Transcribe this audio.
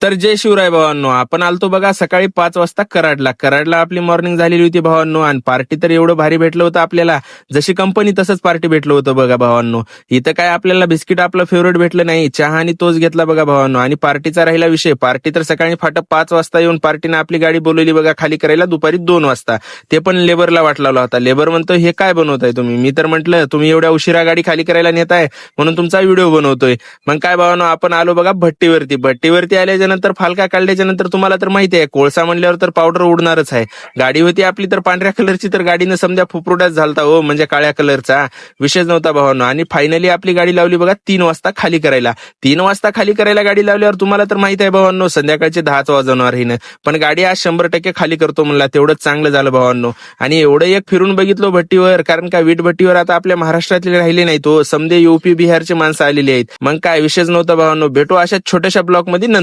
तर जय शिवराय भावांनो. आपण आलतो बघा सकाळी 5 वाजता कराडला आपली मॉर्निंग झालेली होती भावांनो. आणि पार्टी तर एवढं भारी भेटलं होतं आपल्याला, जशी कंपनी तसंच पार्टी भेटलं होतं बघा भावांनो. इथं काय आपल्याला बिस्किट आपलं फेवरेट भेटलं नाही, चहा आणि तोच घेतला बघा भावांनो. आणि पार्टीचा राहिला विषय, पार्टी तर सकाळी फाटक 5 वाजता येऊन पार्टीनं आपली गाडी बोलवली बघा खाली करायला दुपारी 2 वाजता. ते पण लेबरला वाट लावला होता. लेबर म्हणतो हे काय बनवताय तुम्ही? मी तर म्हटलं तुम्ही एवढ्या उशिरा गाडी खाली करायला नेताय म्हणून तुमचा व्हिडिओ बनवतोय. मग काय भावांनो, आपण आलो बघा भट्टीवरती आल्याच्या नंतर फालका काढल्याच्या नंतर तुम्हाला तर माहिती आहे कोळसा म्हणल्यावर तर पावडर उडणारच आहे. गाडी होती आपली तर पांढऱ्या कलरची, तर गाडीनं समजा फुफरुटाच झालता हो, म्हणजे काळ्या कलरचा विषयच नव्हता भावांनो. आणि फायनली आपली गाडी लावली बघा 3 वाजता खाली करायला. 3 वाजता खाली करायला गाडी लावल्यावर तुम्हाला तर माहित आहे भावांनो संध्याकाळचे 10च वाजवणार हिनं. पण गाडी आज 100% खाली करतो म्हणला, तेवढंच चांगलं झालं भावांनो. आणि एवढं एक फिरून बघितलो भट्टीवर, कारण का वीट भट्टीवर आता आपल्या महाराष्ट्रातले राहिले नाही तो, समजे यूपी बिहारचे माणसं आलेली आहेत. मग काय विषयच नव्हता भावांनो. भेटू अशा छोट्याशा ब्लॉक मध्ये नंतर.